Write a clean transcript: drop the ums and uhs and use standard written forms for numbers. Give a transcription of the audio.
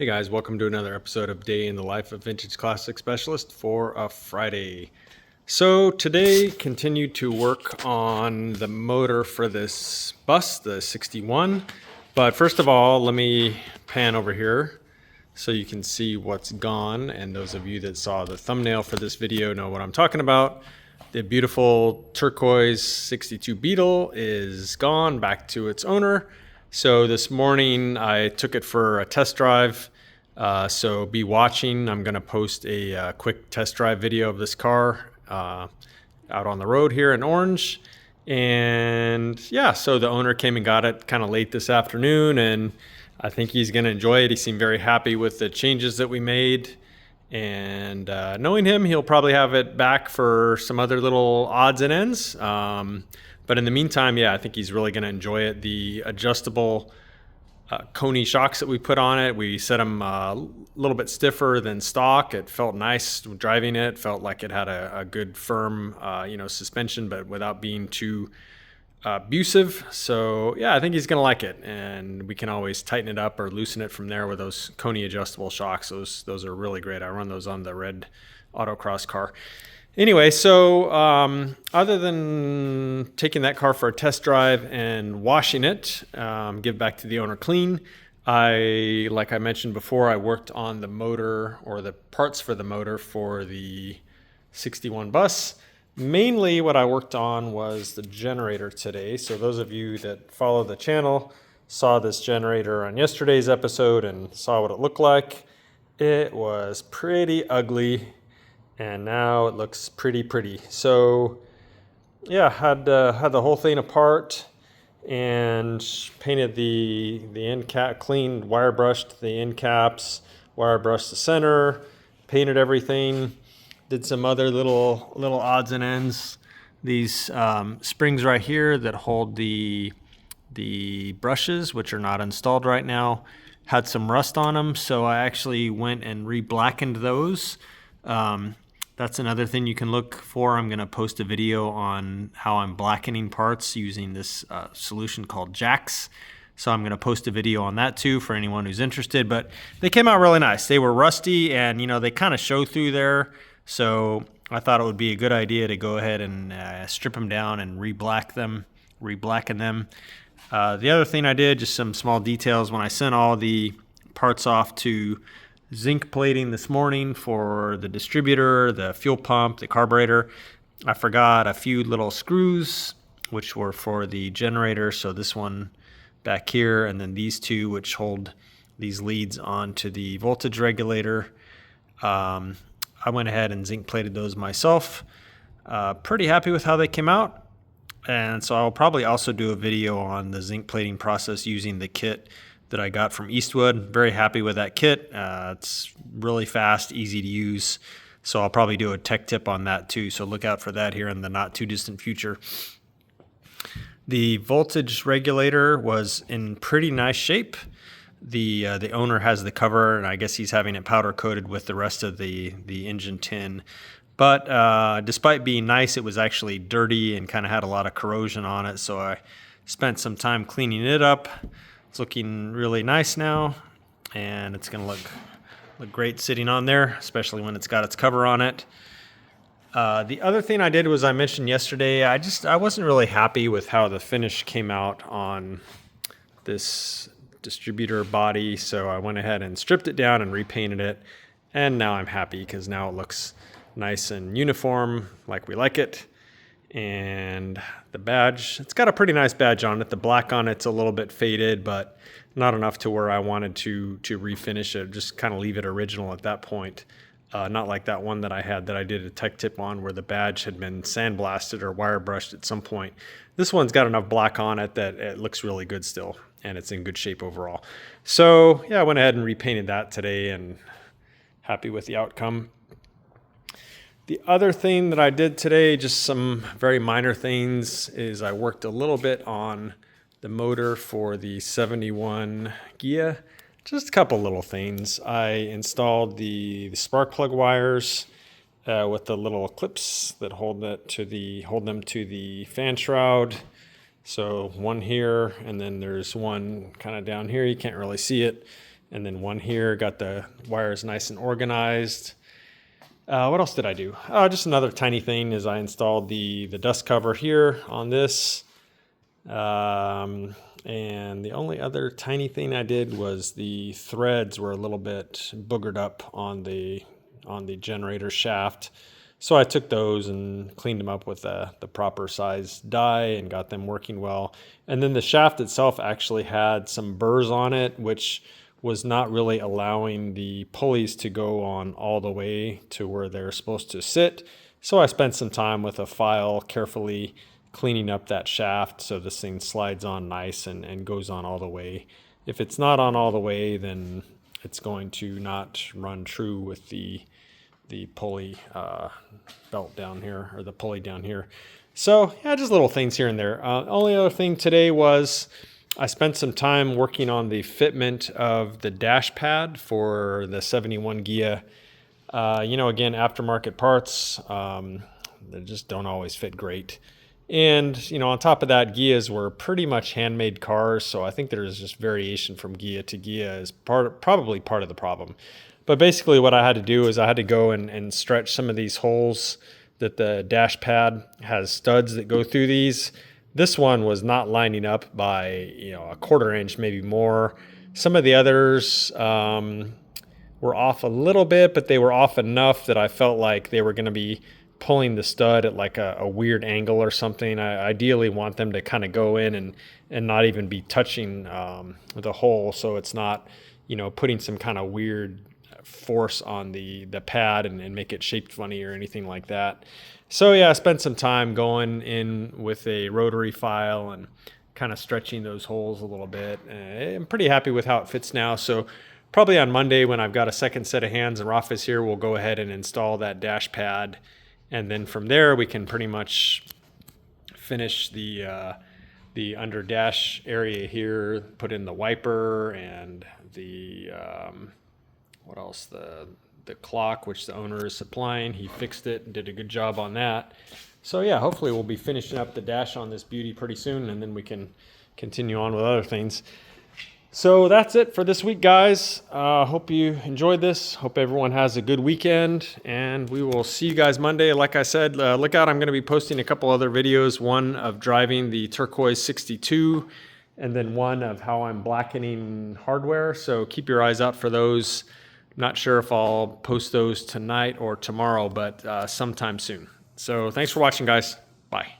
Hey guys, welcome to another episode of Day in the Life of Vintage Classic Specialist for a Friday. So today, continued to work on the motor for this bus, the 61. But first of all, let me pan over here so you can see what's gone. And those of you that saw the thumbnail for this video know what I'm talking about. The beautiful Turquoise 62 Beetle is gone, back to its owner. So this morning I took it for a test drive. So be watching. I'm going to post a quick test drive video of this car out on the road here in Orange. And yeah, so the owner came and got it kind of late this afternoon, and I think he's going to enjoy it. He seemed very happy with the changes that we made. And knowing him, he'll probably have it back for some other little odds and ends. But in the meantime, yeah, I think he's really going to enjoy it. The adjustable Koni shocks that we put on it, we set them a little bit stiffer than stock. It felt nice driving it. Felt like it had a good firm, suspension, but without being too abusive. So yeah, I think he's gonna like it, and we can always tighten it up or loosen it from there with those Koni adjustable shocks. Those are really great. I run those on the red autocross car. Anyway, so other than taking that car for a test drive and washing it, give back to the owner clean, like I mentioned before, I worked on the motor, or the parts for the motor for the 61 bus. Mainly what I worked on was the generator today. So those of you that follow the channel saw this generator on yesterday's episode and saw what it looked like. It was pretty ugly, and now it looks pretty. So yeah, had the whole thing apart and painted the end cap, cleaned, wire brushed the end caps, wire brushed the center, painted everything. Did some other little odds and ends. These springs right here that hold the brushes, which are not installed right now, had some rust on them, so I actually went and re-blackened those. That's another thing you can look for. I'm going to post a video on how I'm blackening parts using this solution called Jax. So I'm going to post a video on that too for anyone who's interested. But they came out really nice. They were rusty, and they kind of show through there. So I thought it would be a good idea to go ahead and strip them down and re-blacken them. The other thing I did, just some small details, when I sent all the parts off to zinc plating this morning for the distributor, the fuel pump, the carburetor, I forgot a few little screws, which were for the generator. So this one back here, and then these two, which hold these leads onto the voltage regulator. I went ahead and zinc plated those myself. Pretty happy with how they came out. And so I'll probably also do a video on the zinc plating process using the kit that I got from Eastwood. Very happy with that kit. It's really fast, easy to use. So I'll probably do a tech tip on that too. So look out for that here in the not too distant future. The voltage regulator was in pretty nice shape. The owner has the cover, and I guess he's having it powder coated with the rest of the engine tin. But despite being nice, it was actually dirty and kind of had a lot of corrosion on it. So I spent some time cleaning it up. It's looking really nice now, and it's going to look great sitting on there, especially when it's got its cover on it. The other thing I did was, I mentioned yesterday, I wasn't really happy with how the finish came out on this distributor body, so I went ahead and stripped it down and repainted it, and now I'm happy because now it looks nice and uniform like we like it. And the badge, it's got a pretty nice badge on it. The black on it's a little bit faded, but not enough to where I wanted to refinish it, just kind of leave it original at that point. Not like that one that I had that I did a tech tip on where the badge had been sandblasted or wire brushed at some point. This one's got enough black on it that it looks really good still, and it's in good shape overall. So yeah, I went ahead and repainted that today, and happy with the outcome. The other thing that I did today, just some very minor things, is I worked a little bit on the motor for the 71 Ghia. Just a couple little things. I installed the spark plug wires with the little clips that hold them to the fan shroud. So one here, and then there's one kind of down here. You can't really see it. and then one here. Got the wires nice and organized. What else did I do? Just another tiny thing is I installed the dust cover here on this. And the only other tiny thing I did was the threads were a little bit boogered up on the generator shaft. So I took those and cleaned them up with the proper size die and got them working well. And then the shaft itself actually had some burrs on it, which was not really allowing the pulleys to go on all the way to where they're supposed to sit. So I spent some time with a file carefully cleaning up that shaft so this thing slides on nice and goes on all the way. If it's not on all the way, then it's going to not run true with the pulley belt down here, or the pulley down here. So yeah, just little things here and there. Only other thing today was I spent some time working on the fitment of the dash pad for the 71 Ghia. Again, aftermarket parts, they just don't always fit great. And, on top of that, Ghias were pretty much handmade cars, so I think there's just variation from Ghia to Ghia is probably part of the problem. But basically what I had to do is I had to go and stretch some of these holes that the dash pad has studs that go through these. This one was not lining up by, a quarter inch, maybe more. Some of the others were off a little bit, but they were off enough that I felt like they were going to be pulling the stud at like a weird angle or something. I ideally want them to kind of go in and not even be touching the hole, so it's not, putting some kind of weird force on the pad and make it shaped funny or anything like that. So yeah, I spent some time going in with a rotary file and kind of stretching those holes a little bit. I'm pretty happy with how it fits now. So probably on Monday when I've got a second set of hands and Rafis here, we'll go ahead and install that dash pad. And then from there, we can pretty much finish the under dash area here, put in the wiper and the, what else? The clock, which the owner is supplying. He fixed it and did a good job on that. So yeah, hopefully we'll be finishing up the dash on this beauty pretty soon, and then we can continue on with other things. So that's it for this week, guys. Hope you enjoyed this. Hope everyone has a good weekend, and we will see you guys Monday. Like I said, look out. I'm going to be posting a couple other videos, one of driving the Turquoise 62, and then one of how I'm blackening hardware. So keep your eyes out for those. Not sure if I'll post those tonight or tomorrow, but sometime soon. So thanks for watching, guys. Bye.